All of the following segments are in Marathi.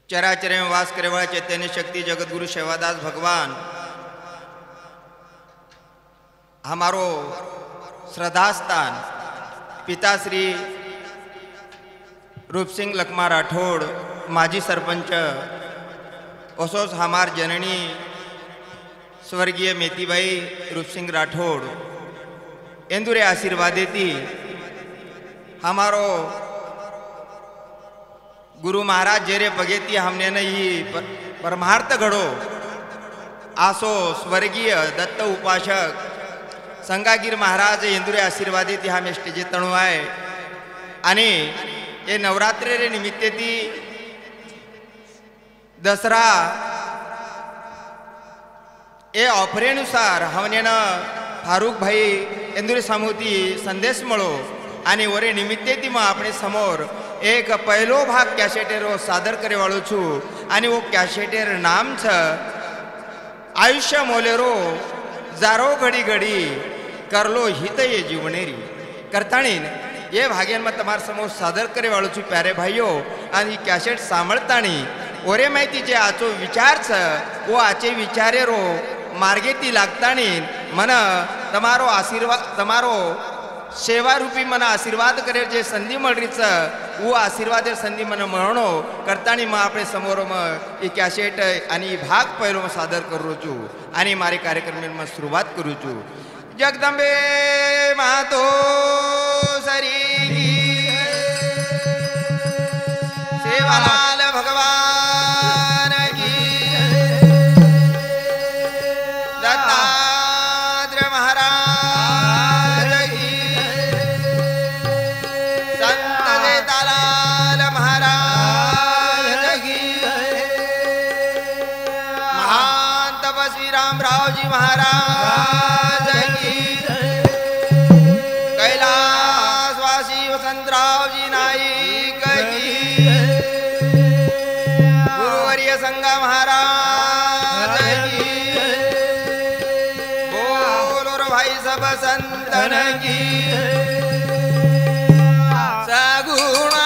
चराचर में वास करे वाला चैतन्य शक्ति जगतगुरु सेवादास भगवान हमारो श्रद्धा स्थान पिताश्री रूपसिंह लखमा राठौड़ माजी सरपंच असोस हमार जननी स्वर्गीय मेतीबाई रूपसिंह राठौड़ इंदुरे आशीर्वाद देती हमारो गुरु महाराज जेरे पगेती हमने नहीं परमार्थ घडो आसो स्वर्गीय दत्त उपासक संगागीर महाराज इंदुरे आशीर्वाद देती हम स्टेजे तणु आहे आणि ये नवरात्रे रे निमित्ते ती दसरा ए ऑफरेनुसार हमने फारूक भाई इंदुरे समूती संदेश मळो आणि वरे निमित्ते ती मग आपणे समोर एक पहिलो भाग कॅसेटेरो सादर करे वाळो छु आणि वो कॅसेटेर नाम छ आयुष्य मोलेरो जारो घडी घडी करलो हित ये जीवनेरी करताणीन ये भाग्यन में तमार समोर सादर करे वाळो छु प्यारे भाईओ आणि कॅसेट सांभळताणी ओरे माहिती जे आचो विचार छ वो आचे विचारे रो मार्गे ती लागताणी मन तमारो आशीर्वाद तमारो सेवा रूपी मन आशीर्वाद करे जे संधी मळरीच वो आशीर्वाद संधी मन म्हणो करताणी मग आपणे समोर मग एक कॅसेट आणि भाग पहिलो मग सादर करू छु आणि मारे कार्यक्रम में सुरुवात करू छु जगदंबे मातो सरी सेवालाल भगवान की दत्तात्रेय महाराज की संत देतालाल महाराज की महान तपस्वी रामरावजी महाराज की कैलासवासी वसंतरावजी नाईक की गुरुवर्य संगा महाराज की बोलो रे भाई सब संतन की सगुणा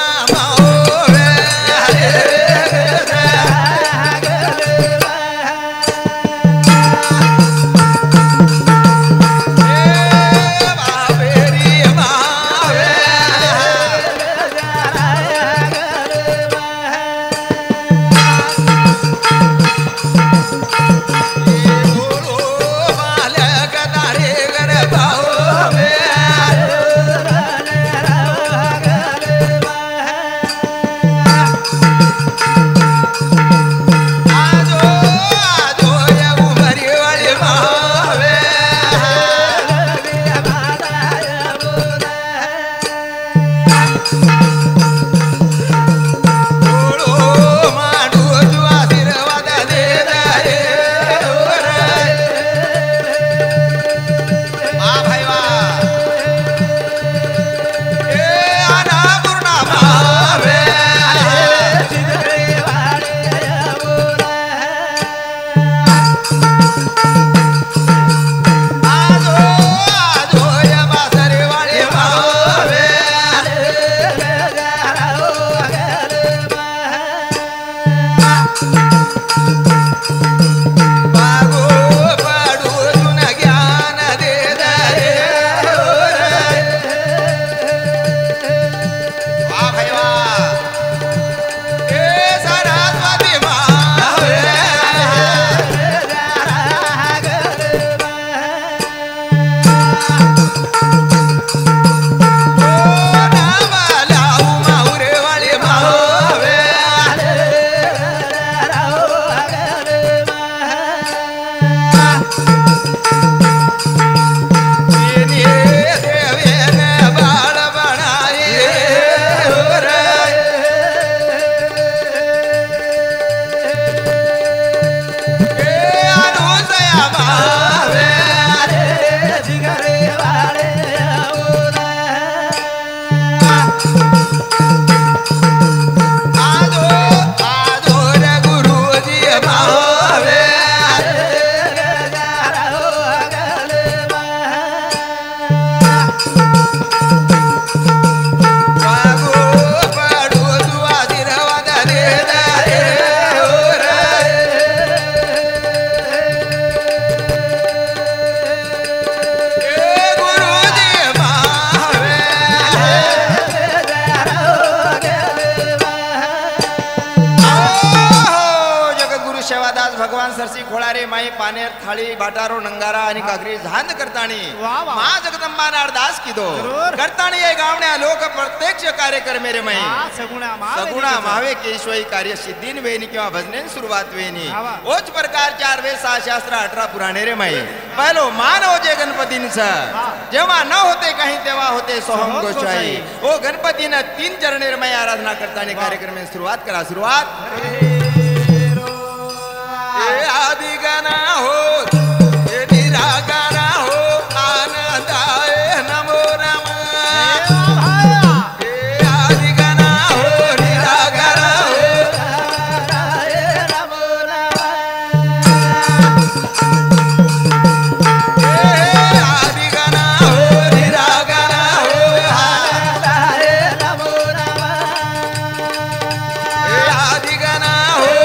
भगवान सरसी खोळारे माई पानेर थाळी बाटारो नंगारा आणि कागरी झांद करतानी वाह, वाह. मा जगदंबा अरदास किदो जरूर. करतानी ये गावण्या लोक प्रत्यक्ष कार्यक्रम मेरे माई सगुणा सगुणा मावे केशवाई कार्य सिद्धीन वेनी किंवा भजनेन सुरुवात वेनी वाह. ओच प्रकार 4 वेद 6 शास्त्र 18 पुराणे रे माई पहिलो मानव जे गणपतींचा जेव्हा न होते काही तेव्हा होते सोहम गोसाई ओ गणपतीनं 3 चरणे रे माई आराधना करतानी कार्यक्रम सुरुवात करा सुरुवात ए आदि गणा हो ए निराकारा हो आनंदाय नमो नमः ए आदि गणा हो निराकारा हो नमो नमः ए आदि गणा हो निराकारा हो नमो नमः ए आदि गणा हो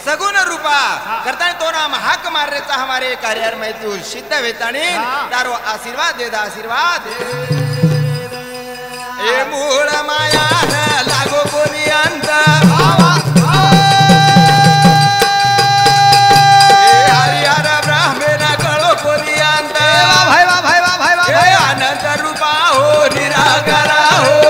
सगुण रूपा करता तो नाम हाक माररेचा हमारे कार्यार में तू सिद्ध वेतानी तारो आशीर्वाद दे दा आशीर्वाद ए मूळ माया लागो कोणी अंत हरिहर ब्राह्मण कळो कोणी अंत भाई अनंत रूपा हो निराकारा हो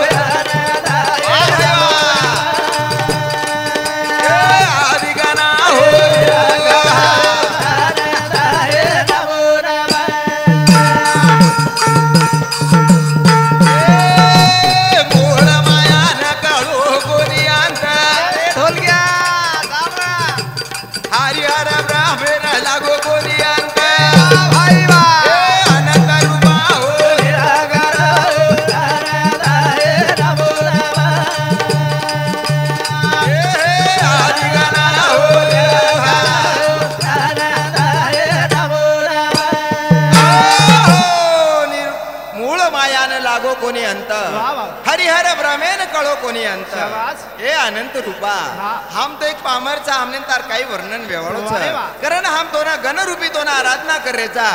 कोणी अंत हरिहर ब्रह्मेन कळो कोणी अंत हे अनंत रूपा हम तो एक पामरचा हमने तार काही वर्णन वेवळोच कारण हम तो ना गण रूपी तो ना आराधना करेचा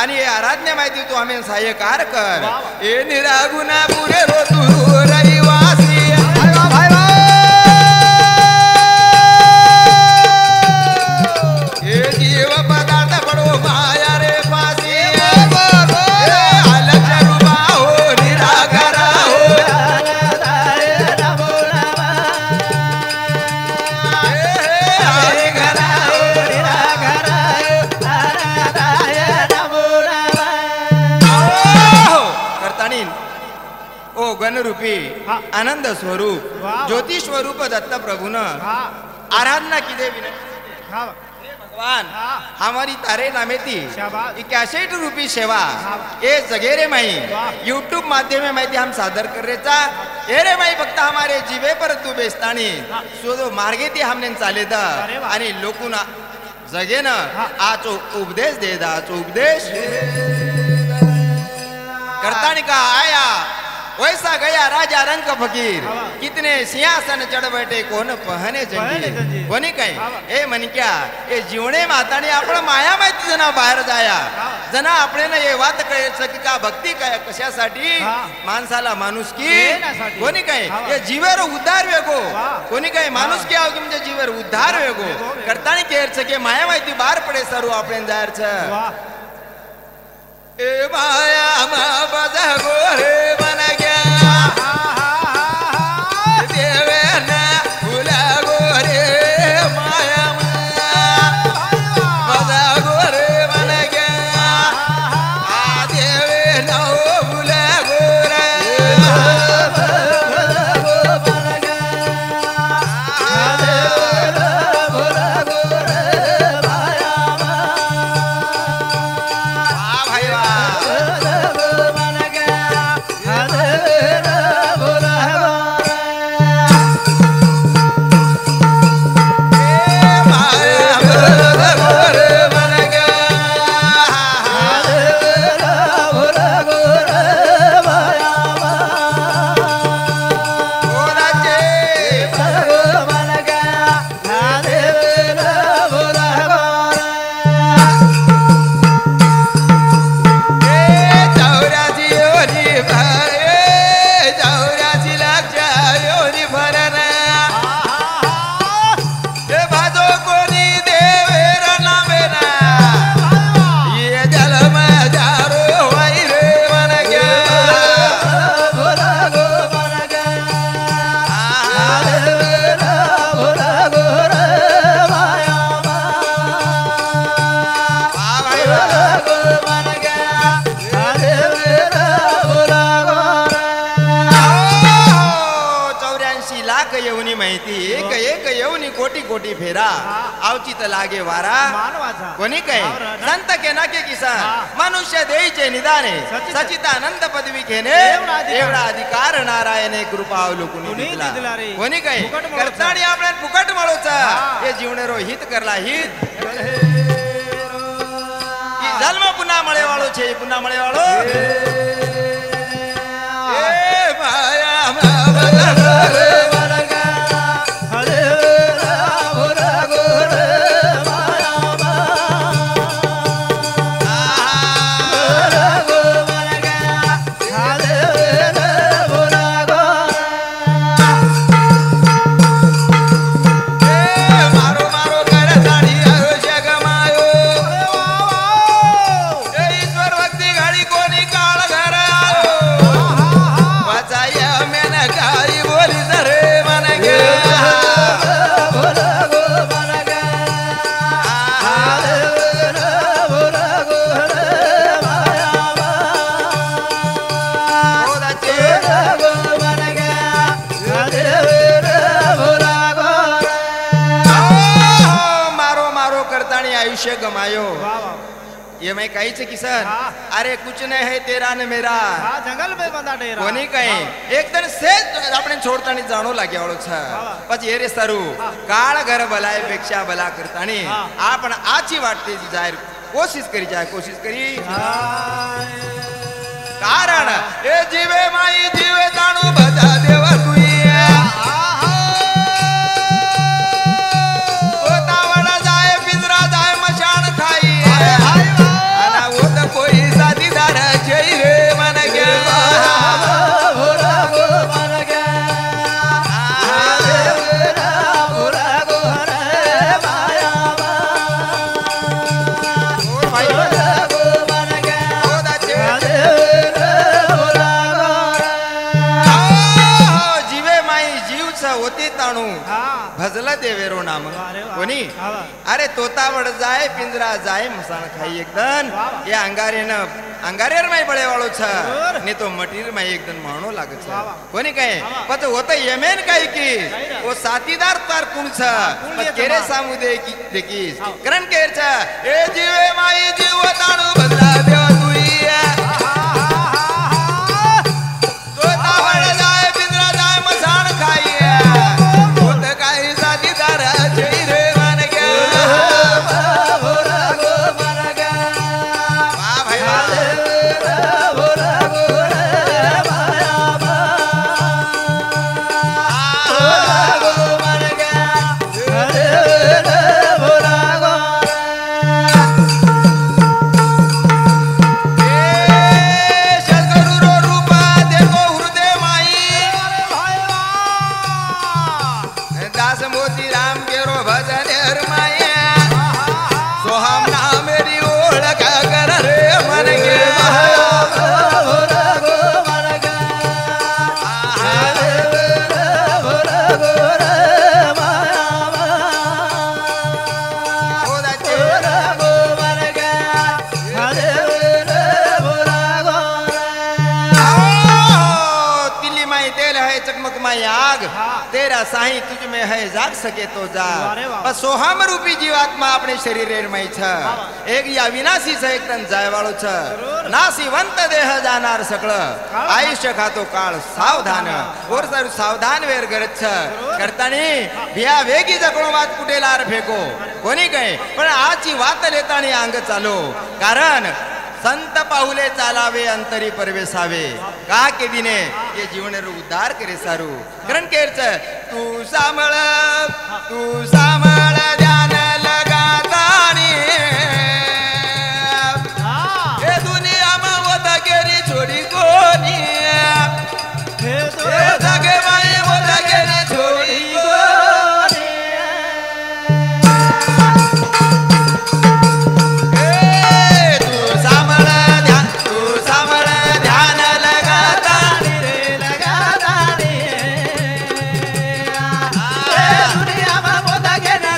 आणि हे आराधना माहिती तू हमें सहाय्यकार कर ए निरागुना पुरे रो तू रहिवासी ए जीव पदार्थ पडो माया रे पासी गणरूपी आनंद स्वरूप ज्योति स्वरूप दत्त प्रभुन आराधना की देवी भगवान हमारी तारे नामे थी 61 रूपी सेवा ये जगेरे माई यूट्यूब माध्यम में माहिती हम सादर कर रेचा ए रे माई फक्त हमारे जीवे पर तू बेस्तानी सोदो मार्गे ती हमने चाले दा आणि लोकुना जगेन आचो उपदेश दे दा आचो उपदेश करतानी का आया वैसा गया राजा रंग फकीर कितने सिंहासन चढ़ बैठे कोण पहने जंगी कोणी काही ए मन क्या ए जीवने माताने आपण माया माहिती जना बाहेर जाया जना आपले ना ये वात कळायचं की का भक्ती काय कशासाठी माणसाला माणुसकी कोणी काही ये जीवर उद्धार वेगो कोणी काही माणुसकी आव की म्हणजे जीवर उद्धार वेगो करतानी केरचं की माया माहिती बाहेर पडे सर्व आपण जायचं ए माया मा बजा गोरे बना गया कोटी कोटी फेरा आवची तर लागे वारा कोणी काय संत के ना के किसान मनुष्य देईचे निदाने सचितानंद पदवी घेणे एवढा अधिकार नारायणे कृपा अवलोकून दिला कोणी काय करतानी आपल्याला फुकट मळोचा हे जीवनेरो हित करला हित जन्म पुन्हा मळे वाळो छे पुन्हा मळे वाळो ए माया आयुष्य गमायो ये मैं कही छे किसान अरे कुछ नहीं है तेरा ने मेरा जंगल में बंधा डेरा कोनी कहे एक दिन से આપણે છોડતાની જાણો લાગ્યાળો છે પછી એરે સારું કાળ ઘર બલાય પેક્ષા બલા કરતાની આ પણ આછી વાટતી જાહેર કોશિશ કરી કારણ એ જીવે માઈ જીવે તાણું બધા દેવા તુઈ भजला देवेरो नाम कोणी अरे तोतावड जाय पिंजरा जाय मसान खाई एकदन ये अंगारेर माई बळे वाळो छ ने तो मटीर माई एकदन माणो लागे छ कोणी काय पत होत यमेन काय की वो साथीदार तार कुण छ पत केरे सामू दे की देखीस करण केर छ ए जीवे माई जीव ताणू बदला देव तुई तोतावड जाय पिंजरा जाय मसान खाई तेरा साई तुझ में है जाग सके तो जा पर सोहम रूपी जीवात्मा अपने शरीर में छ एक या विनाशी छ एक तन जाय वाळो छ नासीवंत देह जाणार सगळं आयुष्य खातो काळ सावधान और सर सावधान वेर गरज छ करतानी भिया वेगी जकळो वात कुटेलार फेको कोणी काय पण आची वात लेतानी अंग चालो कारण संत पाहुले चालावे अंतरी परवेसावे का के बिने ये जीवन रो उद्धार करे सारू करण केरच तू सांभाळ ध्यान लगातानी हे दुनिया मा वत केरी छोडी कोणी हे जगे माई वत केरी छोडी again.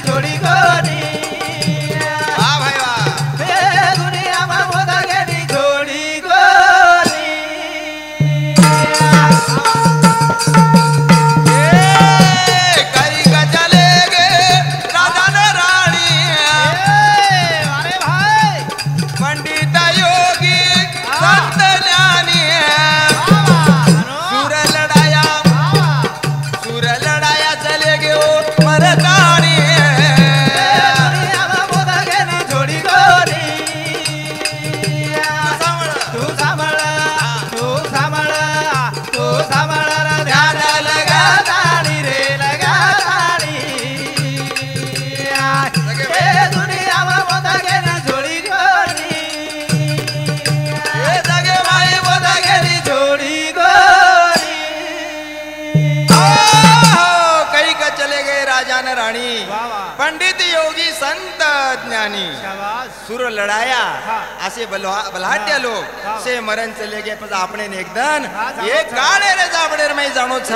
निशानी शाबाश सुर लड़ाया हाँ। असे बलहाट्य हाँ। लोग हाँ। से मरण चले गए पण આપણે ને એકદમ हाँ, जानो ये छ। काळे रे जाबडेर मै जाणो छ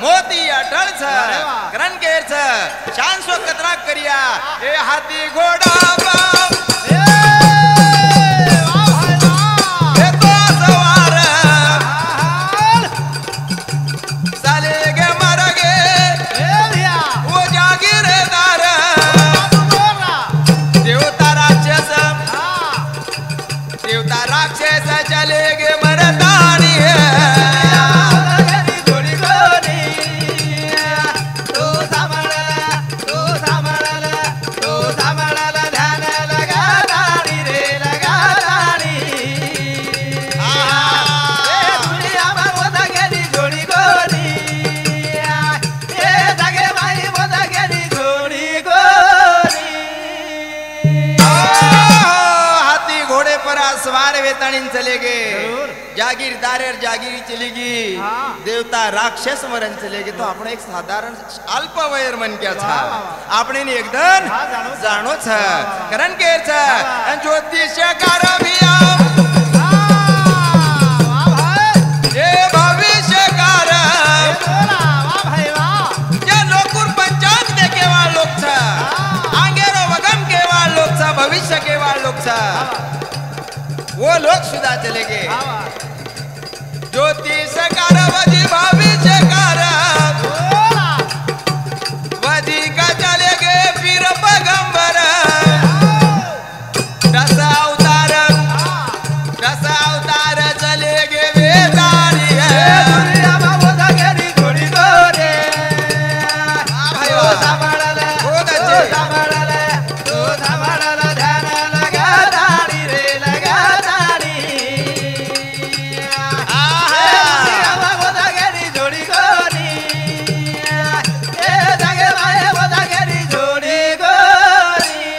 मोती अटळ छ अरे वाह। करण केर छ शानसो कतरा करिया ए हाथी घोडा बाप ए वाह भाई वाह ए तो सवार हाल साले गे मर गे ए भैया वो जागीरदार तू बोल रहा देवता राक्षस हां देवता राक्षस चले गे मरदानी है लगनी जोड़ी कोनी तू सांभाळला ध्यान लगा राणी रे लगा राणी ए दुनिया में लगनी जोड़ी कोनी ए जगे भाई लगनी जोड़ी कोनी हाथी घोड़े पर सवार वेताणी चले गए जरूर। जागीरदारेर जागीरी चली गई हाँ। देवता राक्षस मरण चले गए तो आपण एक साधारण अल्प वयर मन क्या था वाह, वाह, आपण एकदम हाँ, जानो छ। जाणो छ वाह, करण केर छ वाह। अन ज्योतिषकार भिया वाह भाई ए भविष्यकार बोला वाह भाई वाह या लोकुर पंचांग देकेवाळ लोक छ आंगेरो वगम केवाळ लोक छ भविष्य केवाळ लोक छ वो लोग सुधा चले गए ज्योतिषकार वजी भविष्यकार बोला वजी का चले गए पीर पैगंबर दस अवतार चले गए वेदारी दुनिया में लगनी जोड़ी कोनी भाई वाह। बहुत अच्छे। तू सांभाळला ध्यान लगा राणी रे लगा राणी दुनिया में लगनी जोड़ी कोनी ए जगे माये लगनी जोड़ी कोनी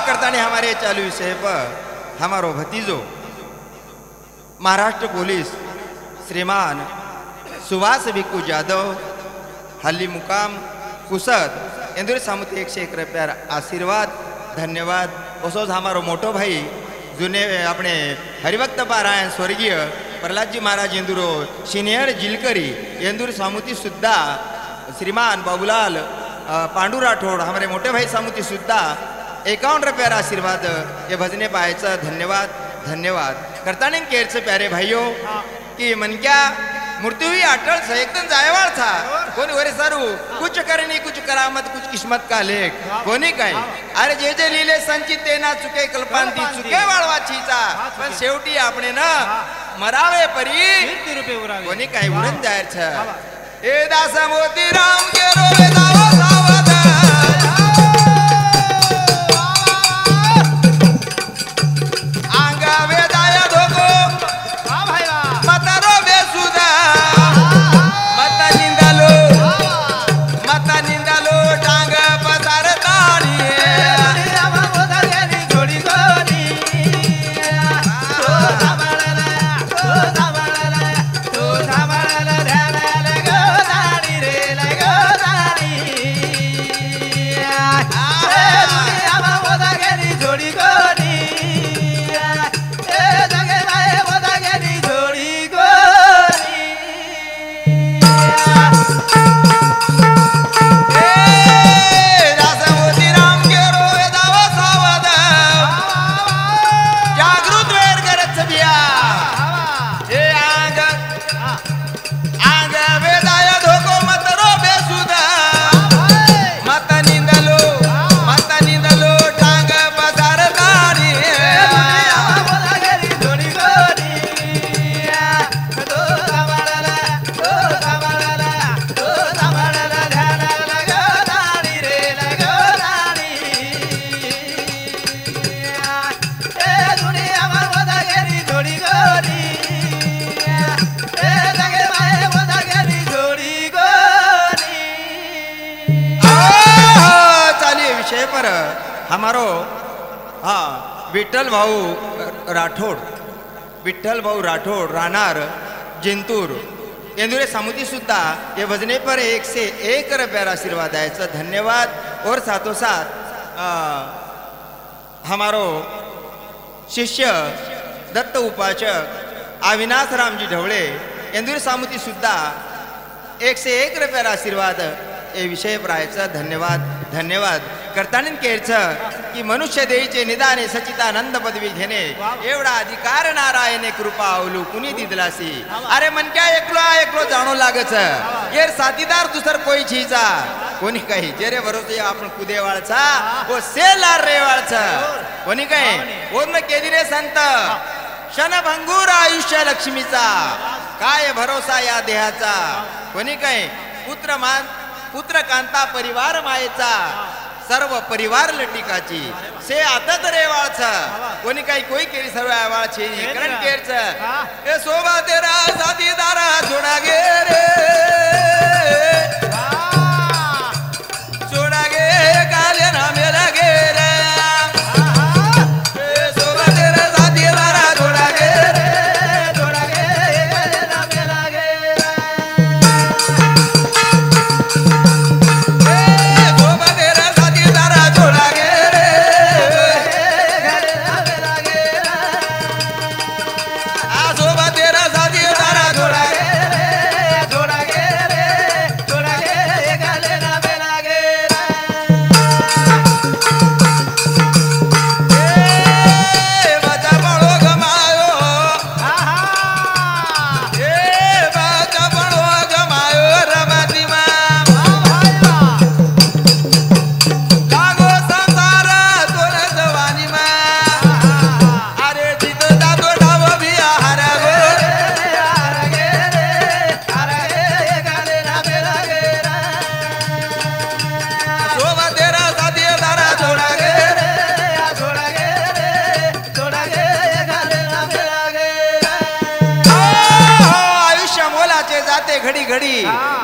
करताने हमारे चालू विषय पर हमारो भतीजो महाराष्ट्र पुलिस श्रीमान सुभाष भिक्कू जाधव हल्ली मुकाम कुसद इंदुरी सामुती 101 रुपया आशीर्वाद धन्यवाद असोच हमारो मोठो भाई जुने अपने हरिभक्त पारायण स्वर्गीय प्रल्हादजी महाराज इंदुरो सीनियर जिलकरी इंदुरी सामुती सुद्धा श्रीमान बाबूलाल पांडू राठोड हमारे मोठे भाई सामुती सुद्धा 51 रुपया आशीर्वाद ये भजने पाहायचं धन्यवाद धन्यवाद करताने केरचे प्यारे भाइयों कि मन क्या मृत्यु ही अटल था एकदम जायवाळ था कोणी वरे सारू कुछ करनी कुछ करामत कुछ किस्मत का लेख कोणी काय अरे जे जे लिहिले संचित ते ना चुके कल्पांती चुके वाळवाचीचा पण शेवटी आपणे ना मरावे परी कीर्ती रूपे उरावे कोणी काय उडन जायर छ ए दास मोती राम के रोवे दावा सावध आंगा वेदाया धोको वाह भाई वाह मतारो बेसुदा मता निंदालो टांग पसार ताणी दुनिया में लगनी जोड़ी कोनी तू सांभाळला ध्यान लगा राणी रे लगा राणी दुनिया में लगनी जोड़ी कोनी ए जगे माये लगनी जोड़ी कोनी ए दास मोती राम के रोवे दावा सावध जागृत वेर करत बिया ए आंग वेदाय धोको मतरो बेसुदा मत निंदलो टांग पसार ताणी लगनी जोड़ी कोनी तू सांभाळला ध्यान लगा राणी रे लगा राणी ए दुनिया में लगनी जोड़ी कोनी ए जगे माये लगनी जोड़ी कोनी चालिए विषय पर हमारो हाँ विठ्ठल भाऊ राठोड राहणार जिंतूर इंदुरे सामुती सुद्धा ये भजने पर 101 रुपया आशीर्वाद द्यायचं धन्यवाद और साथों साथ हमारो शिष्य दत्त उपासक अविनाश रामजी ढवळे इंदूर सामुती सुद्धा 101 रुपयाला आशीर्वाद हे विषय प्रायचं धन्यवाद धन्यवाद करताना केरचं की मनुष्य देईचे निदाने सचितानंद पदवी घेणे एवढा अधिकार नारायणे कृपा अवलू कुणी दिदलासी अरे मन क्या एकलो जाणो लागच येर साथीदार दुसर कोई छीचा कोणी काही जे रे भरोसे आपण कुदेवाळचा ओ सेलार रेवाळचा कोणी काही ओम केदी रे संत क्षणभंगूर आयुष्य लक्ष्मीचा काय भरोसा या देहाचा कोणी काही पुत्र कांता परिवार मायेचा सर्व परिवार लटिकाची से आतच रेवाळचा कोणी काही कोई केली सर्व आवाळची करण केरच ए सोबा तेरा साथीदारा छोडा गे रे छोडा गे काले ना मेरा गे रे ए सोबा तेरा साथीदारा छोडा गे रे छोडा गे काले ना मेरा गे घडी घडी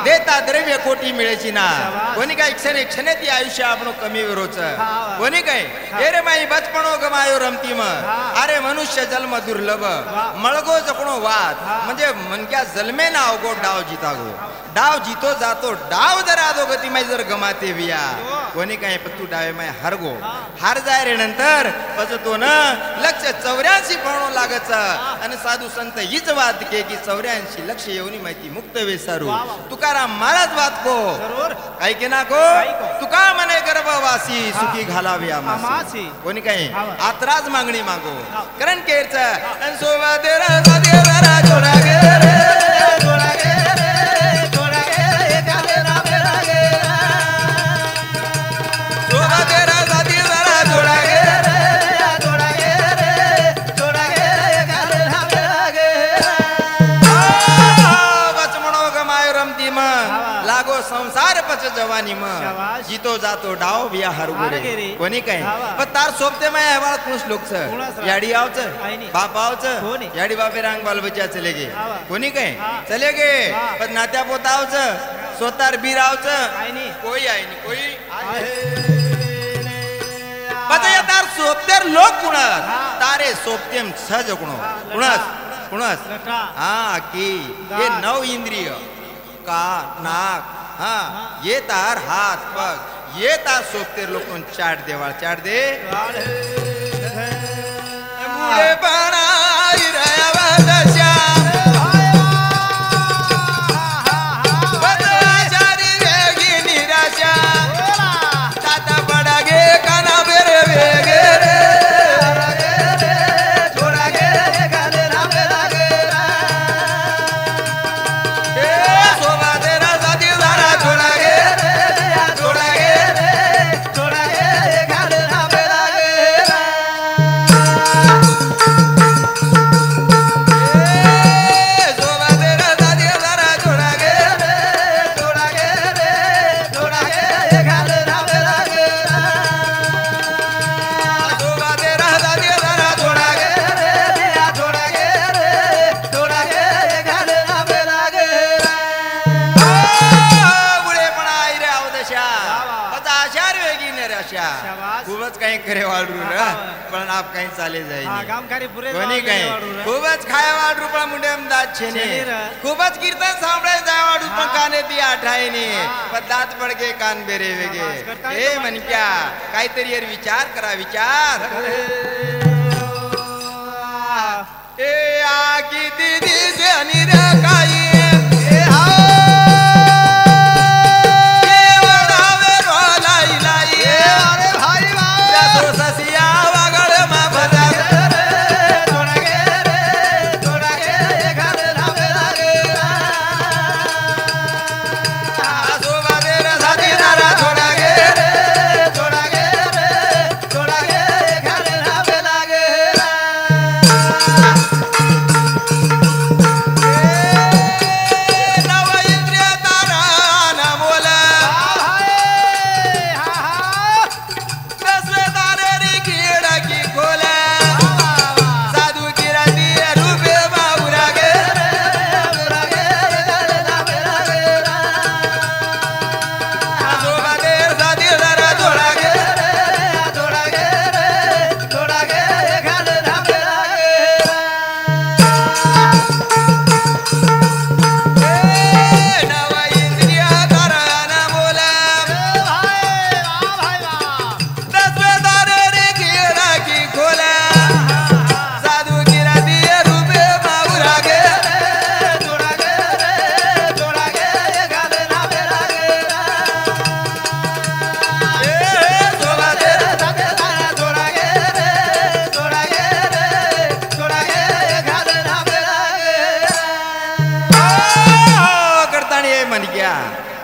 देता द्रव्य कोटी मिळेची ना कोणी काय क्षण ती आयुष्य आपण कमी विरोच कोणी काय हे रे माई बचपणो गमायो रमतीम अरे मनुष्य जन्म दुर्लभ मळगो जपणो वाद म्हणजे मनक्या जन्मे ना अवगो डाव जितागो डाव जितो जातो डाव जर आदो गती माई जर गमाते विया कोणी काय पत्तू डावे माय हरगो हार जाय रे नंतर पचतो न लक्ष 84 पळणो लागच आणि साधू संत हीच वाद के की 84 लक्ष येऊनी माहिती मुक्त वेसारू तुकाराम महाराज वाद को काय के ना को तुका मने गर्भवासी सुखी घालावे आमासी कोणी काय आत्राज मागणी मागो करण केरच आणि सोवा तेरा साथीदारा छोडा गे रे छोडा गे रे छोडा गे काले ना मेरा गे सोवा तेरा साथीदारा छोडा गे रे छोडा गे रे छोडा गे काले ना मेरा गे बचमणो गमायो रमती म लागो संसार पच जवानी म जीतो जातो डाव बिया हरगुरे कोणी काय पण तार सोबते माय हवाळ कुछ लोकच याडी आवच बाप आवच याडी बापे रांग बाल बच्चा चले गे कोणी काय चले गे पण नात्या पोता आवच स्वतार बीर आवच कोई आहे नी कोई पतया तार सोबतेर लोक कुणास तारे सोबतेम सहज कुणास हा की ये 9 इंद्रिय का नाक हा ये तार हात पग ये तार सोबतेर लोकन चाट देवाळ चाट दे मुळे पाणा इरावा दशा बदलाचारी वेगी निराशा ताता बडा गे काना बेरे वेगे रे छोडा गे काले ना बेरा गे ए सोबा तेरा साथीदारा छोडा गे छोडा गे छोडा गे काले ना बेरा गे करे वाळरू र पण आप काही चाले जाय हा कामकारी पुरे कोणी काही खूपच खाय वाळरू पण मुंडे दात छेने खूपच कीर्तन सांभळे जाय वाळरू पण काने ती आठायने पण दात पडके कान बेरे वेगे ए मनक्या काहीतरी यार विचार करा विचार ए आ किती दिस आणि रे काही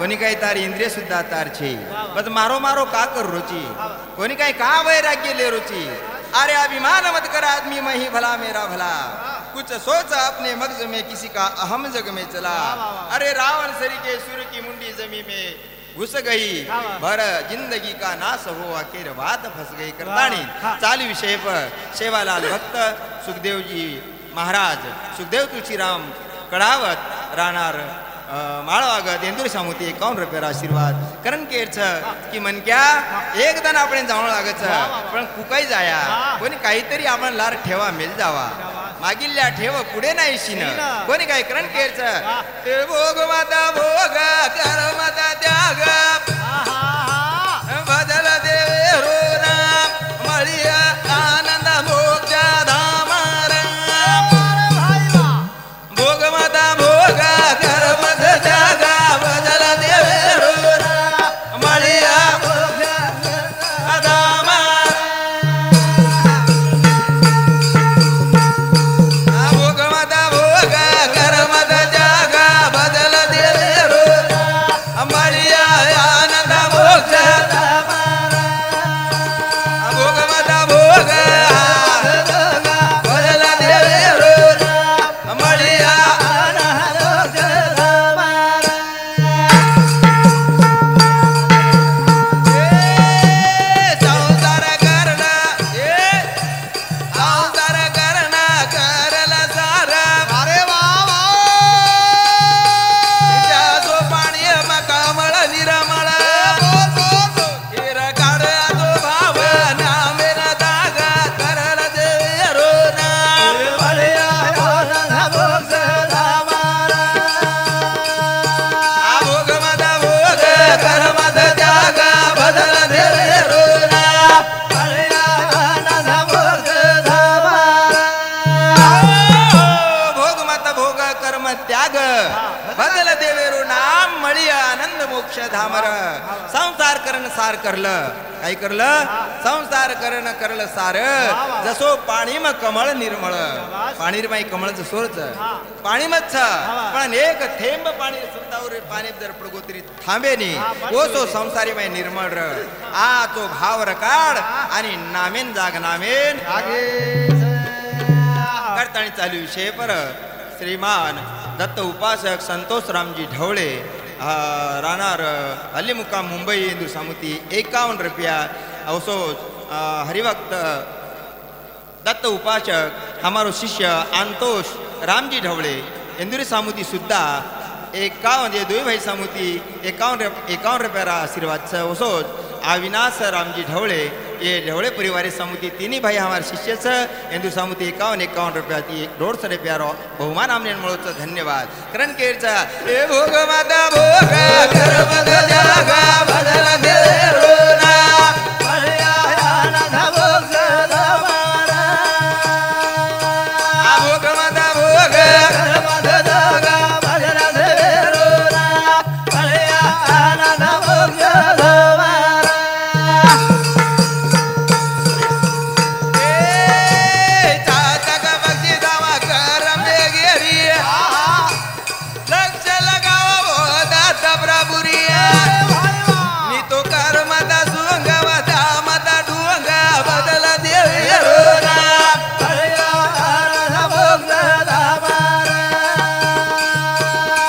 कोणी काही तार इंद्रिय सुद्धा तार छे बस मारो मारो का कर रुचि कोणी काही का वैराग्य ले रुचि अरे अभिमान मत कर आदमी मैं ही भला मेरा भला कुछ सोच अपने मगज में किसी का अहम जग में चला अरे रावण सरी के सूर्य की मुंडी जमी में घुस गई भर जिंदगी का नाश हो आखिर बात फंस गई करतानी चालू विषय पर सेवालाल भक्त सुखदेव जी महाराज सुखदेव तुलसीराम कडावत राहणार माळवागत इंदूर सामुती 51 रुपये आशीर्वाद कारण केच की मनक्या एक दन आपण जावं लागत पण कुकाई जाया कोणी काहीतरी आपण लार ठेवा मेल जावा मागिल्ल्या ठेव पुढे नाही शिन कोणी काय करण केच ते भोग माता भोग कर माता त्याग बदल देवे रो राम मळिया आनंद मोक्ष धाम भोग माता भोग कर जागा बदल देवे रो मळिया धाम भोग माता भोग कर मत जागा बदल देवे रो मळिया आनंद मोक्ष भोग माता भोग बदल देवे रो मळिया धामर संसार करण सार करलं काय करलं संसार करण करलं सार जसो पाणी मग कमळ निर्मळ पाणी माई कमळचं सोरच पाणी मच्छ पण एक थेंब पाणी सुद्धावर पाणी जर पडगो तरी थांबे नी ओ सो संसारी माई निर्मळ आ तो भाव रकाड आणि नामेन जाग नामेन करतानी चालू विषय पर श्रीमान दत्त उपासक संतोष रामजी ढवळे राहणार हल्ली मुक्काम मुंबई इंदूर सामुती 51 रुपया अवसो हरिभक्त दत्त उपासक हमारो शिष्य आंतोष रामजी ढवळे इंदूर सामुती सुद्धा 51 दुई भाई सामुती 51 रुपया आशीर्वाद असोच अविनाश रामजी ढवळे ये ढवळे परिवार समिति तिनी भाई हमारे शिष्य छ हिंदू समिति 51 रुपया 150 रुपया बहुमान हमने मळोच धन्यवाद करण केरचा ए भोग माता भोग कर्म जागा बदल दे रोना पळया आनंद भोग दवारा आ भोग माता भोग कर्म जागा बदल दे रोना पळया आनंद भोग दवारा ए चातक बक्षी दावा कर मेगेरी लक्ष लगावा बोधात प्रभुरिया मी तो कर माता सुंग माता माता डुंग बदल देवी रोना पळया आनंद भोग दवारा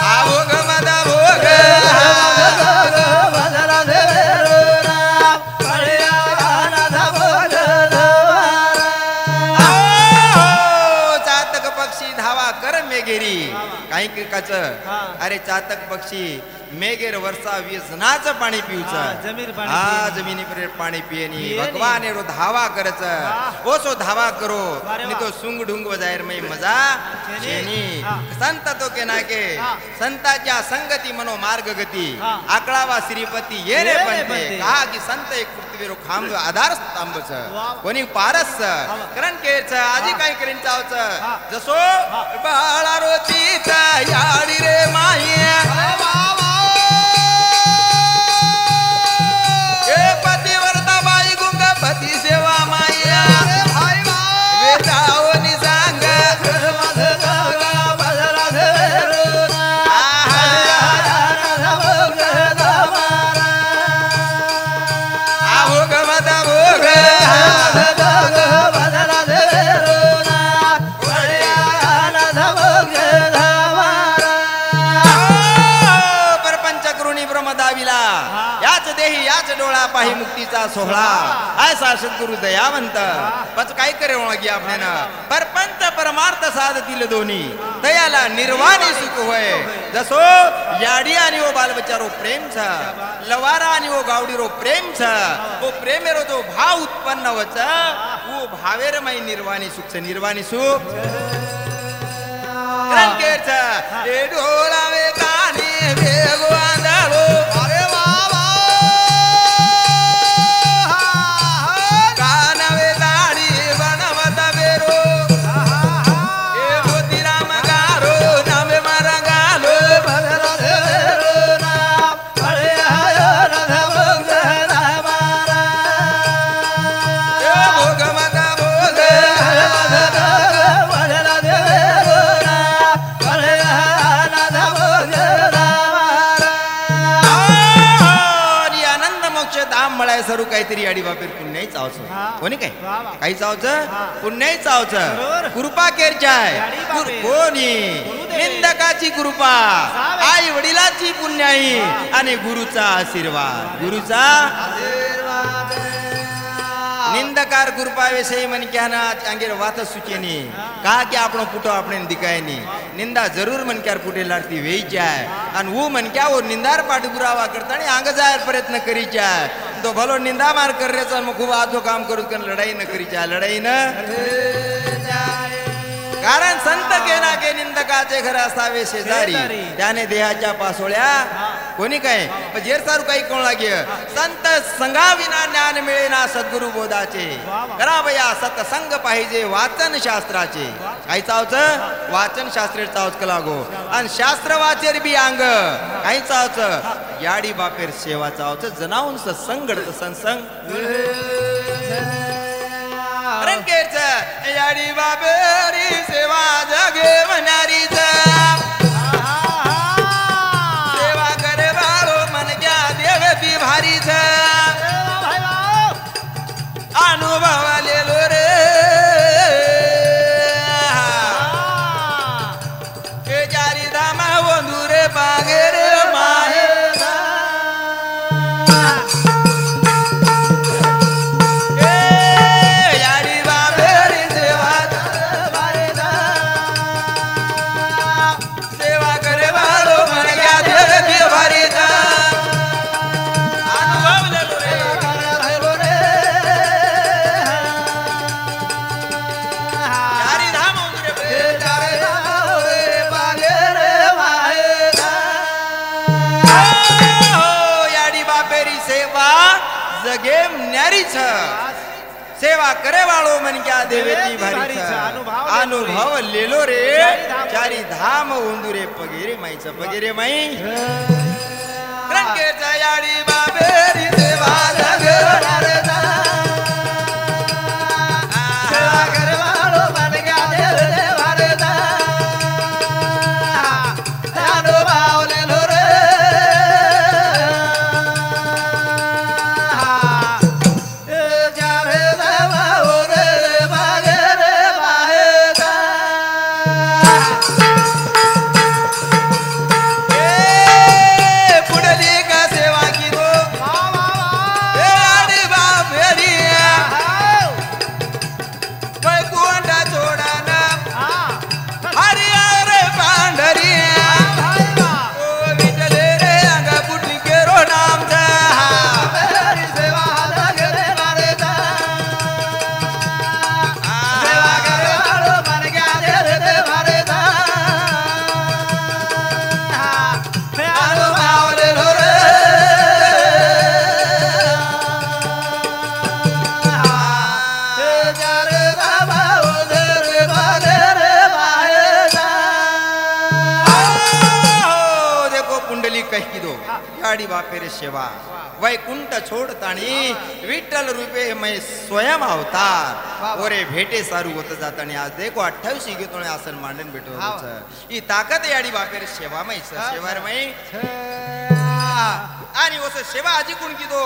आ भोग माता भोग बदल दे रोना पळया आनंद भोग दवारा आओ, चातक पक्षी धावा कर मेघेरी काही किरकाच हा. अरे चातक पक्षी मेघेर वर्षा व्यसनाचं पाणी पिऊच हा, जमीर पाणी हा पिये. जमिनी पर पाणी पियेनी पियेनी. भगवान एरो धावा करच ओ सो धावा करो वारे नि वा. तो सुंग ढुंग बजायर में मजा शेनी. शेनी हा. संत तो के नाके हा. संताच्या संगती मनो मार्ग गती हा. आकळावा श्रीपती ये रे ये रे बनते बनते. कहा की संत एक पृथ्वीरो खांब आधार स्तंभच वा. कोणी पारस वा. करण केरच आजी हा. काय करीन चावच हा. जसो बाळा रोचीचा याडी रे माया ए पतिव्रता बाई गुंग पती सेवा माया वेदावनी सांग आ भोग माता भोग परपंच करुणी ब्रह्मदाविला याच देही याच डोळा पाही मुक्तीचा सोहळा ऐसा सद्गुरु दयावंत पच काय करे ओळगी आपल्याला परपंच परमार्थ साधतील दोन्ही दयाला निर्वाणी सुख होय जसो याडी आणि ओ बालबच्चारो प्रेम छ लवारा आणि ओ गावडीरो प्रेम छ ओ प्रेमेरो जो भाव उत्पन्न वच वो भावेर मै निर्वाणी सुख छ निर्वाणी सुख रंगेच ए डोळावे कानी वेगवान झालो अरे बाबा कानवे दाढी बनवत बेरो ए मोतीराम गारो नामे मारा गालो ए भोग माता भोग आणि आनंद मोक्ष धाम मळाय सरू काहीतरी आडी बापेर पुण्याही चावच हा. कोणी काय वा वा. काही चावच हा. पुण्याही चावच बरोबर. कृपा केरचाय याडी बापेर. कोणी गुरुदेव. निंदकाची कृपा सावे. आई वडिलाची पुण्याई आणि गुरुचा आशीर्वाद गुरुचा निंदकार कृपा विषयी मन क्या अंगेर वात सुचेनी का की आपण पुटो आपण दिकायनी निंदा जरूर मन क्यार पुटे लाडती वेईचाय आणि वो मन क्या वो निंदार पाठपुरावा करता आणि अंग जायर प्रयत्न करीचाय तो भलो निंदा मार कर रेचा मग खूप आधो काम करू कर लढाई न करीचाय लढाई न कारण संत केना के निंदकाचे घर असावे शेजारी शेजारी. त्याने देहाच्या पासोळ्या कोणी काय जेर सारू काही कोण लागे संत संगाविना ज्ञान मिळेना सद्गुरु बोधाचे वा वा. करा बया सत्संग पाहिजे वाचन शास्त्राचे काही चावच वाचन शास्त्र चावच का लागो आणि शास्त्र वाचेर बी अंग काही चावच याडी बापेर सेवा चावच जनावून सत्संग सत्संग रंकेच याडी बाबेरी सेवा जगे मनारीच सेवा करे बाळो मन क्या देव ती भारीच अनुभव आलेलो रे हे चारी धामा वंदुरे बागेरे माहे याडी बाबेरी सेवा जगे न्यारी छ सेवा करे वाळो मन क्या देवेती भारी छ अनुभव लेलो रे चारी धाम उंदुरे पगेरे माईच पगेरे माई रंगे जयाडी बाबेरी देवा जगणार सेवा करे वाळो मन क्या देवेती अनुभव लेलो रे याडी बापेरे सेवा वैकुंठ छोडतानी विठ्ठल रूपे मैं स्वयं अवतार ओरे भेटे सारू होत जातानी आज देखो 28 घेतोने आसन मांडन भेटो ही ताकद याडी बापेरे सेवा मै सेवार मै आणि ओस सेवा आजी कोण किदो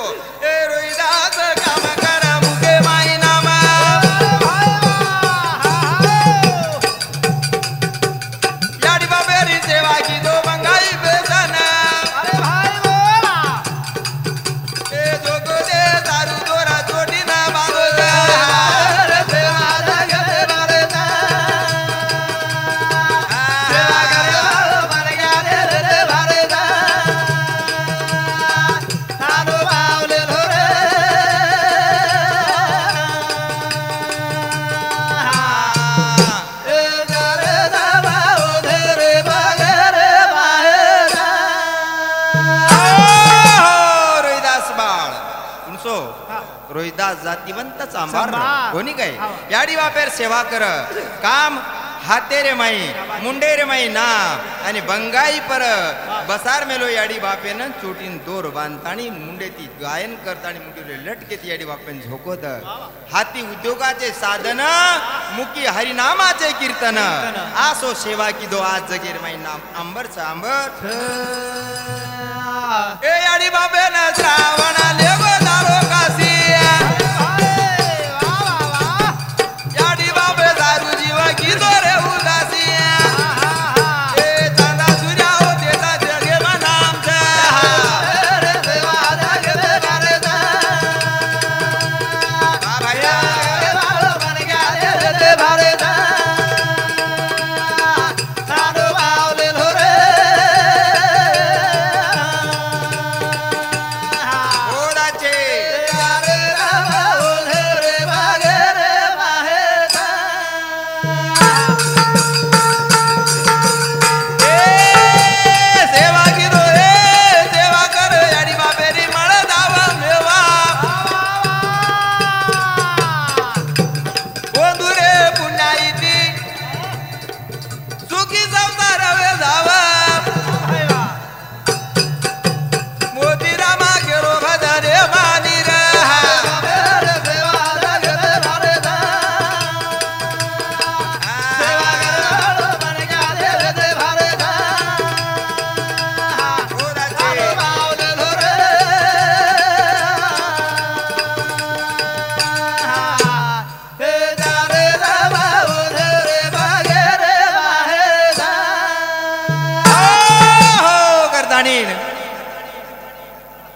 ए रोहिदास काम कर मुके माई नाम याडी बापेरी सेवा किदो मंगाई बेसन रोहिदास जातीवंत सांभार कोणी काय याडी बापेर सेवा कर काम हातेरे माई मुंडेरे माई ना आणि बंगाई पर बसार मेलो याडी बापेन चोटीन दोर बांधतानी मुंडे ती गायन करतानी मुंडे लटके ती याडी बापेन झोकत हाती उद्योगाचे साधन मुकी हरिनामाचे कीर्तन आसो सेवा की दो आज जगेर माई नाम अंबर सांबर ए याडी बापेन श्रावण लेगो दारो कासी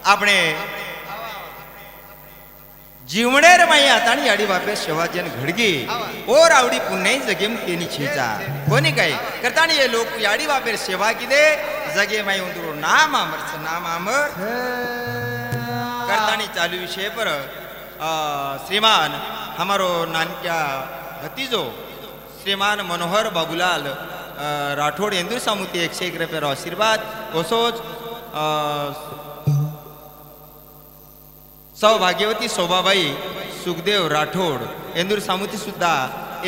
આપણે जीवणेर माई आतानी याडी बापे शिवाजन घडगी और आवडी पुन्हा जगेम केनी छेचा कोणी काय करतानी ये लोक याडी बापे सेवा किदे जगे माई उंदरो नाम अमर करतानी चालू विषय पर श्रीमान हमारो नानक्या भतीजो श्रीमान मनोहर बाबूलाल राठोड इंदूर सामुती 101 रुपये आशीर्वाद ओसोच सौभाग्यवती शोभाबाई सुखदेव राठोड इंदूर सामुती सुद्धा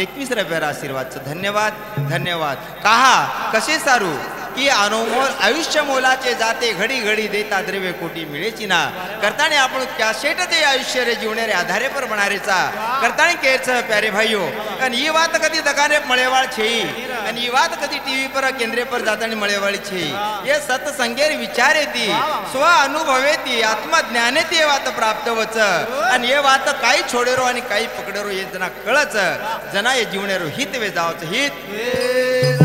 21 रुपयाला आशीर्वादचं धन्यवाद धन्यवाद. काहा कसे सारू की अनमोल आयुष्य मोलाचे जाते घडी घडी देता द्रव्य कोटी मिळेची ना करताने आपण कॅसेट ते आयुष्य रे जीवणारे आधारे पर बनारेचा करताने केरच प्यारे भाईयो आणि ही बात कधी दकाने मळेवाळ छेई आणि ही बात कधी टीव्ही पर केंद्रे पर जातानी मळेवाळी छेई ये सत्संगेर विचार येती स्व अनुभवे ती आत्मज्ञाने ती बात प्राप्त वच आणि हे बात काही छोडेरो आणि काही पकडेरो हे जना कळच जना हे जीवनेरो हित वे जावच हित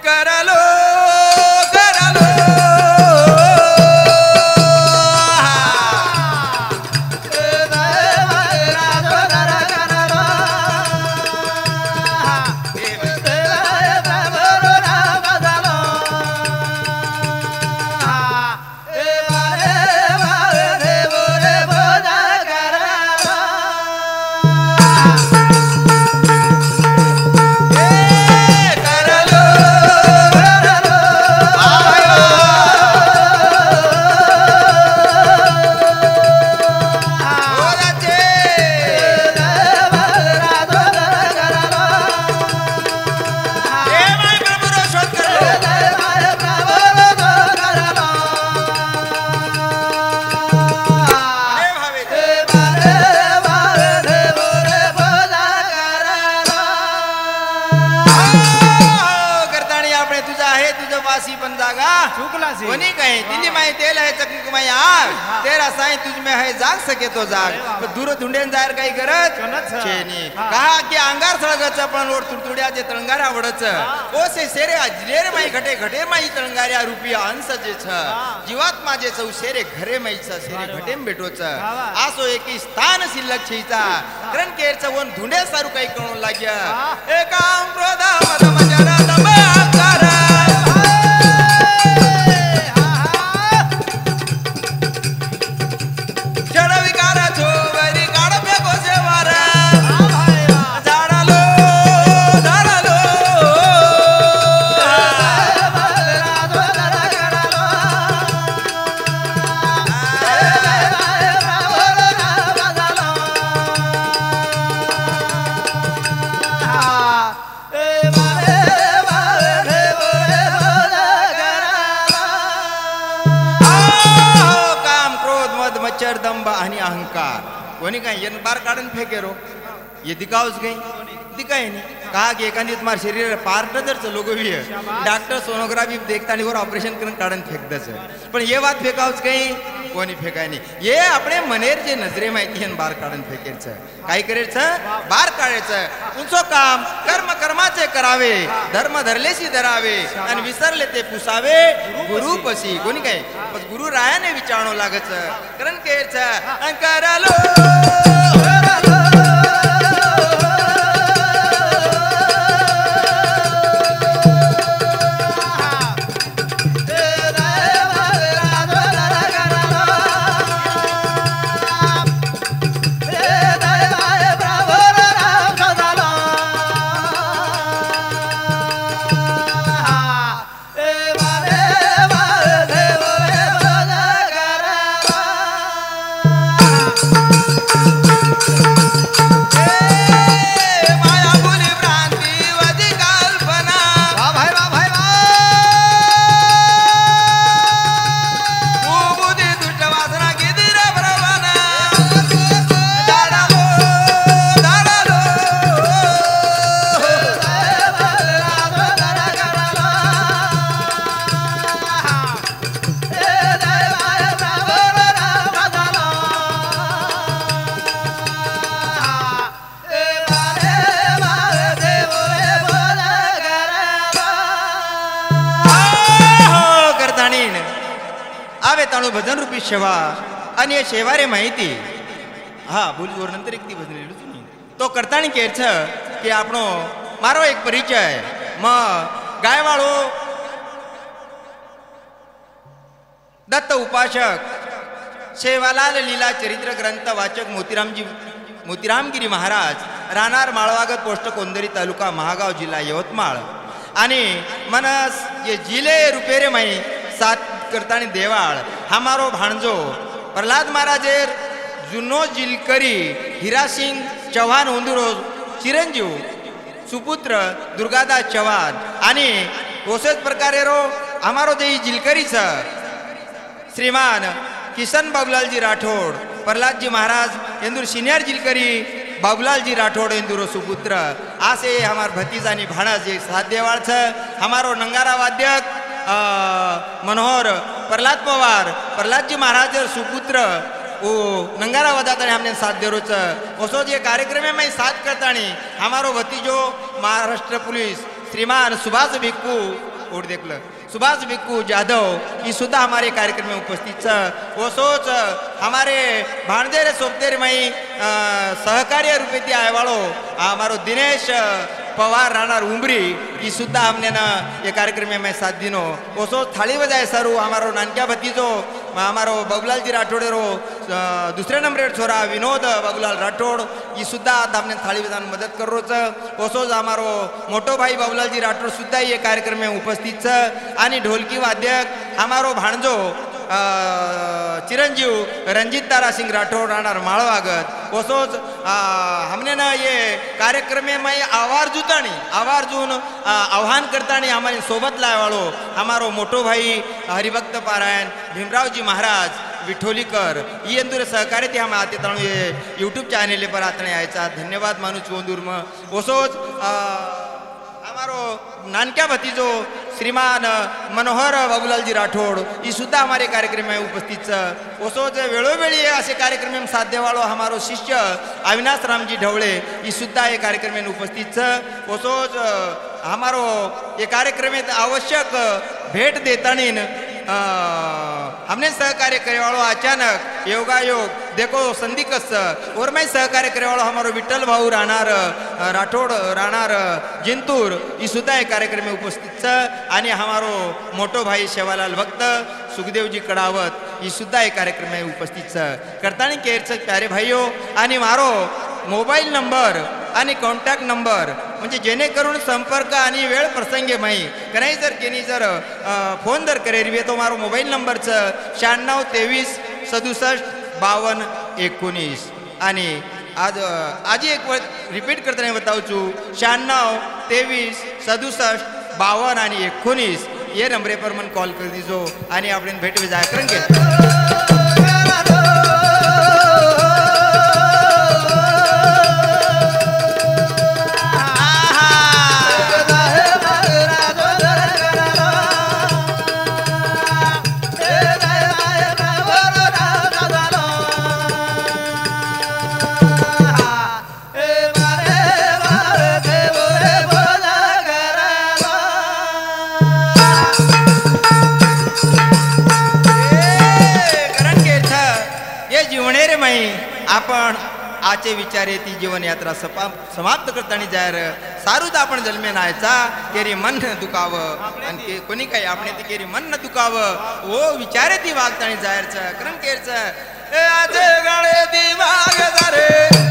करलो करलो कोणी काय दिल्ली माई तेल आहे चकमक माई आग तेरा साई तुझ में है जाग सके तो जाग दूर धुंडेन जायर काही करत छेनी कहा की अंगार सळगच पण ओढ तुडतुड्याचे तळंगार आवडच ओसे सेरे अजलेर माई घटे घटे माई तळंगाऱ्या रुपया अंश जे छ जीवात्मा जे चौ सेरे घरे माईच सेरे घटेम भेटोच आसो एकी स्थान शिल्लक छईचा करण केरच वन धुंडे सारू काही कळू लाग्या एकाम क्रोधा मद मजरा दम आकार दंभ आणि अहंकार कोणी काय येन बार काढून फेकेरो ये दिखावच गई दिखाय नहीं कहा कि एखादी तुम्हारे शरीर पार्ट जर लोगोवी डॉक्टर सोनोग्राफी देखता आणि वर ऑपरेशन करून काढून फेकदच पण ये बात फेकावच गई कोणी फेकाय नाही ये आपले मनेर जे नजरे माहिती आहे बार काढून फेकायचं काय करायचं बार काढायचं तुमचं काम कर्म कर्माचे करावे धर्म धरलेशी धरावे आणि विसरले ते पुसावे गुरु पशी कोणी काय पण गुरु रायाने विचारणं लागच कारण केरचं करालो भजन रूपी सेवा आणि सेवा रे माहिती हा बोलीवर नंतर एक ती भजन लिहिली तुम्ही तो करतानी केरछ की आपणो मारो एक परिचय मग गायवाळो दत्त उपासक सेवालाल लीला चरित्र ग्रंथ वाचक मोतीरामगिरी महाराज राहणार माळवागत पोस्ट कोंदरी तालुका महागाव जिल्हा यवतमाळ आणि मनस ये जिले रुपेरे माई सात करतानी देवाळ हमारो भाणजो प्रल्हाद महाराजेर जुनो जिलकरी हिरासिंग चव्हाण उंदुरो चिरंजीव सुपुत्र दुर्गादास चव्हाण आणि तोसेच प्रकारे रो हमारो जे जिलकरीचा श्रीमान किसन बाबूलालजी राठोड प्रल्हादजी महाराज इंदूर सीनियर जिलकरी बाबूलालजी राठोड इंदूर सुपुत्र आसे हमार भतीजा आणि भाणज एक साथ देवाळ हमारो नंगारा वाद्यक मनोहर प्रल्हाद पवार प्रल्हादजी महाराज सुपुत्र ओ नंगारा वदाता हमने साथ दे रोच ओसो जे कार्यक्रम में साथ करता हमारो भतीजो महाराष्ट्र पुलिस श्रीमान सुभाष भिक्कू ओट देखल सुभाष भिक्कू जाधव ये सुद्धा हमारे कार्यक्रम में उपस्थित ओसोच हमारे भाणजेरे सोपतेर मई सहकार्य रूपे आए वालो हमारो दिनेश पवार राणा उमरी ये सुद्धा हमने ना ये कार्यक्रम में साथ दिनो ओसो थाली बजाए सरू हमारो नानक्या भतीजो हमारो बाबूलालजी राठोडे रो दुसरे नंबरेर छोरा विनोद बाबूलाल राठोड ये सुद्धा आता हमने थाली बजाने मदद कर रोच ओसोज हमारो मोटो भाई बाबूलालजी राठोड सुद्धा ये कार्यक्रम में उपस्थित आणि ढोलकी वाद्यक हमारो भाणजो चिरंजीव रंजीत तारा सिंह राठोड राहणार माळवागत ओसोच हमने ना ये कार्यक्रम में आवारजून आव्हान करतानी हमारे सोबत लावाळो हमारो मोटो भाई हरिभक्त पारायण भीमरावजी महाराज विठोलीकर ये अंदूर सहकार्य थे हम आते तणु ये यूट्यूब चैनल पर आतने आयचा धन्यवाद मानु चोंदूर में ओसोच हमारो नानक्या भतीजो श्रीमान मनोहर बाबूलालजी राठोड ये सुद्धा हमारे कार्यक्रम में उपस्थित ओसोच वेळोवेळी असे कार्यक्रम में साथ देवाळो हमारो शिष्य अविनाश रामजी ढवळे ये सुद्धा ये कार्यक्रम में उपस्थित ओसोच हमारो ये कार्यक्रम में आवश्यक भेट देतानीन हमने सहकार्य करे वालों अचानक योगायोग देखो संधिकस और मैं सहकार्य करे वालों हमारो विठ्ठल भाऊ राहणार राठोड राहणार जिंतूर ये सुद्धा एक कार्यक्रम में उपस्थित आणि हमारो मोटो भाई शेवालाल भक्त सुखदेवजी कडावत ये सुद्धा एक कार्यक्रम में उपस्थित करतानी केरच प्यारे भाईओ आणि मारो मोबाईल नंबर आणि कॉन्टॅक्ट नंबर म्हणजे जेणेकरून संपर्क आणि वेळ प्रसंगी माही कनाई जर केनी जर फोन जर करेल तो मारो मोबाईल नंबरचं 96 23 67 52 19 आणि आज एक वेळ रिपीट करताना बतावचू 96 23 67 52 आणि 19 ये नंबरे पर मन कॉल कर दीजो आणि आपण भेट जाय करेंगे। आपण आचे विचारे ती जीवन यात्रा समाप्त करताना जायर सारूच आपण जन्मे नायचा केरी मन न दुखावं आणि कोणी काही आपण ती केरी मन न दुखावं वो विचारे ती वागताना जायरचं कारण केरचं ए आजे गाळे ती वाग जारे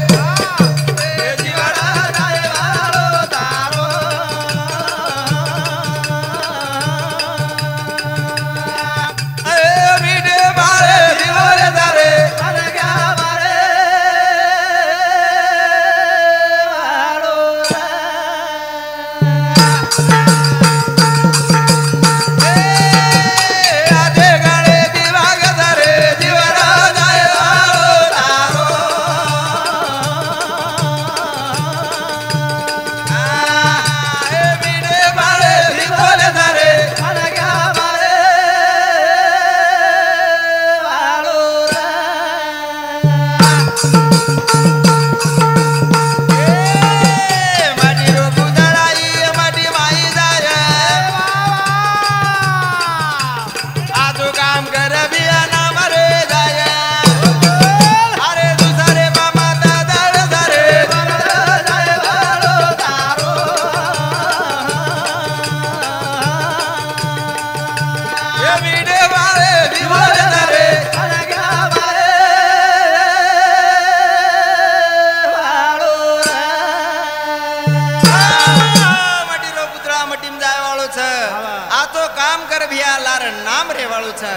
कर भिया लार नाम रे वाळू छ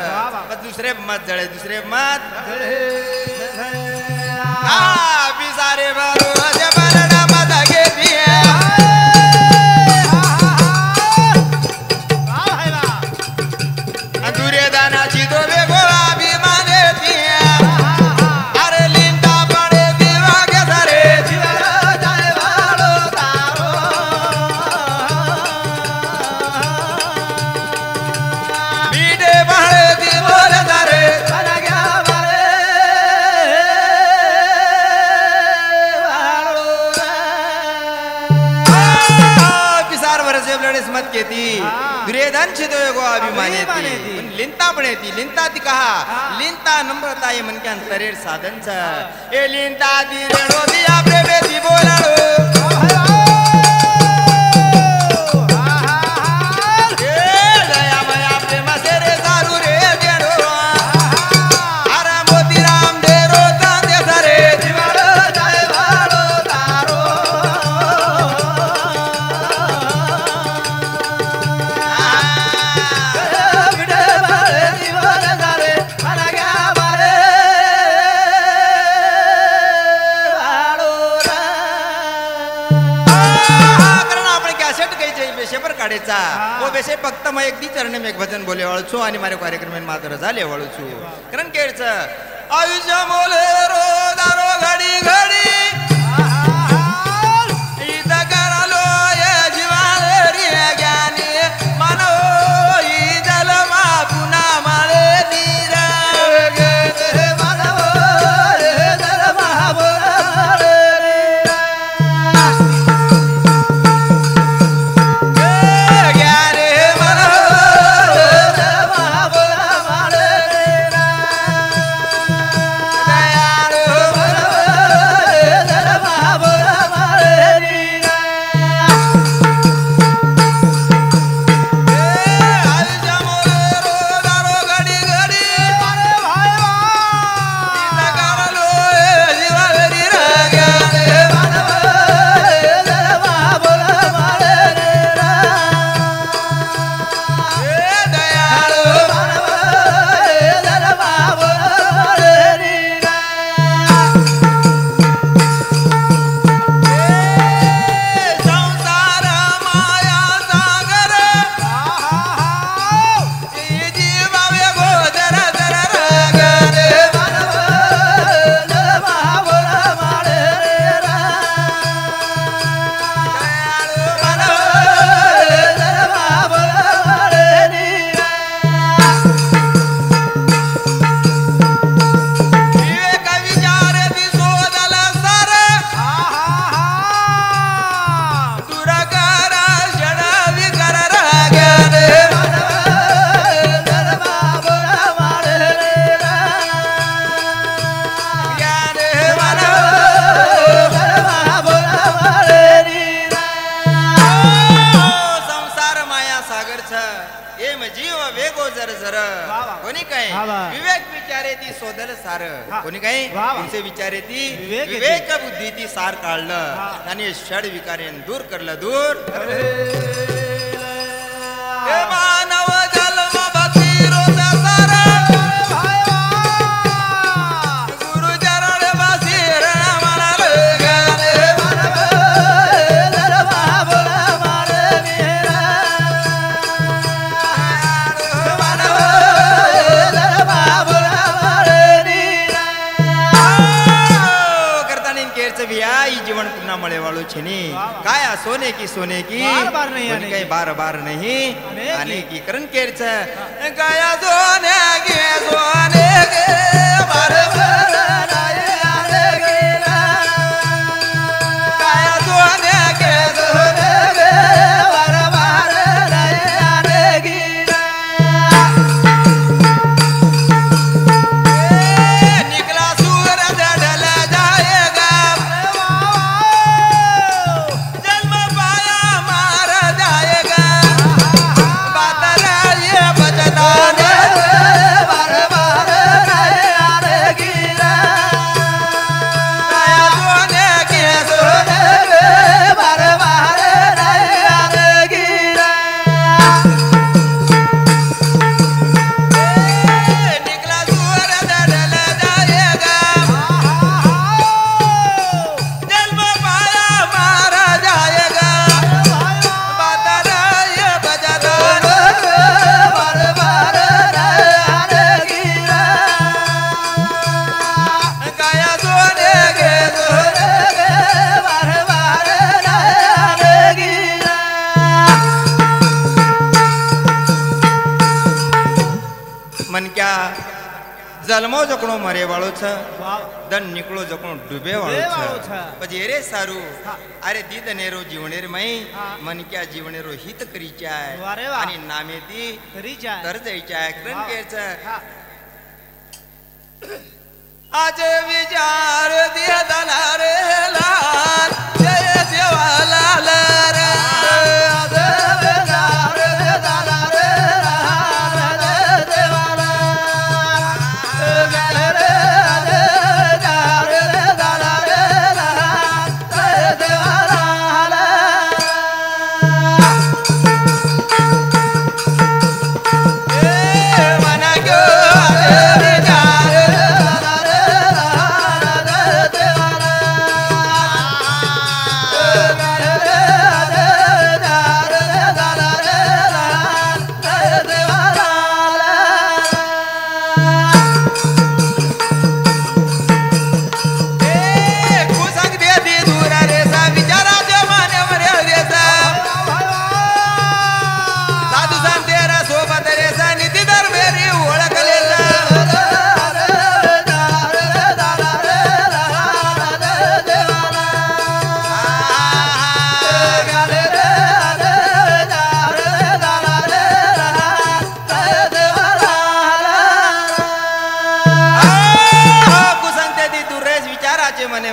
दुसरे मत जळे दुसरे मत बिसारे बारो जबर नाम दागे दिया दुर्योधनाची तो वेगो अभिमाने दिया अरे लिंटा पडे दिवा के सारे बीडे बळे दिवोल सारे पिसार वर्षे लढेस मत केती दुर्योधन छिदो गो अभिमाने ती लिंता पण येती लिंता ती कहा लिंता नम्रता ये मन के अंतरेर साधन छ ए लिंता दी रेणो दी आपरे बेती बोलाळो ए दया माया प्रेम से रे सारू रे देणो अरे मोती राम दे रो तांदे सारे जीवाळ जाय वाळो तारो काढायचा वो बेसे फक्त मग एक दी चरण में एक भजन बोले वळचू आणि मारे कार्यक्रम मात्र झाले वळचू कारण केळच आयुष्य मोले रो दारो घडी घडी ईद करलो ये जीवाले रे ज्ञानी मानो ई जलमा पुन्हा माळे नीरा मानो रे जलमा बोले कोणी काही तुमचे विचारे ती विवेक बुद्धी ती सार काढलं आणि षड विकारेन दूर करलं दूर मानव जन्म भक्ती रोज सार गुरु चरण बसी रण म्हणाल गाणे मानव जन्म बोला मारे मेरा मानव जन्म बोला जीवन पुन्हा मळे वाळू छेनी काय सोने की काही बार बार नहीं आने की करण केरच गाया सोने के बार बार नाही आने के गाया सोने के बार बार नाही आने की निकला सूरज ढल जाएगा बार बार જલમો જકણો મરે વાળો છે વાહ દન નીકળો જકણો ડૂબે વાળો ડૂબે છે છે. પછી એરે સારું હા. અરે દીદ નેરો જીવણેર મય હા. મન ક્યા જીવણેરો હિત કરી ચાય વારે વાહ. અને નામેથી કરી જાય તર જઈ ચાય કરણ વાહ. કે છે હા. આજે વિચાર દે દલારે લાલ જય દેવાલાલ રે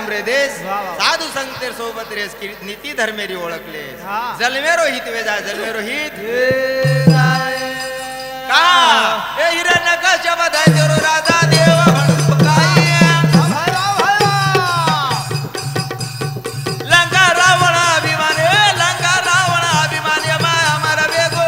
साधू संतर सोबत रेस नीती धर्मेरी ओळखले जलमेरो हित वेजा जलमेरो हित का ए हिरण्यकश्यप बधायरो राजा देव लंका रावण अभिमान हमारा बेगो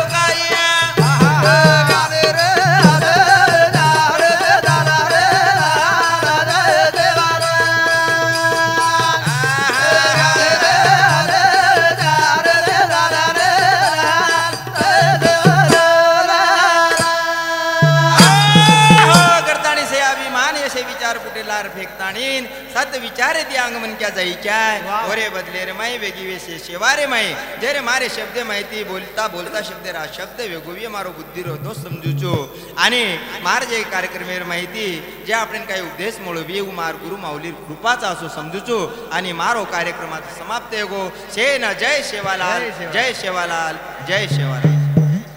फेकताणीन सत विचारे ती अंगमन क्या जायच्याय ओरे बदले रे माई वेगी वेसे शेवारे माई जेरे मारे शब्द माहिती बोलता बोलता शब्द रा शब्द वेगोवी मारो बुद्धी रो तो समजूचो आणि मार जे कार्यक्रमेर माहिती जे आपण काही उपदेश मोळवी मार गुरु माऊली कृपाचा असो समजूचो आणि मारो कार्यक्रमात समाप्त येगो शेन जय शेवालाल जय शेवालाल जय शेवालाल.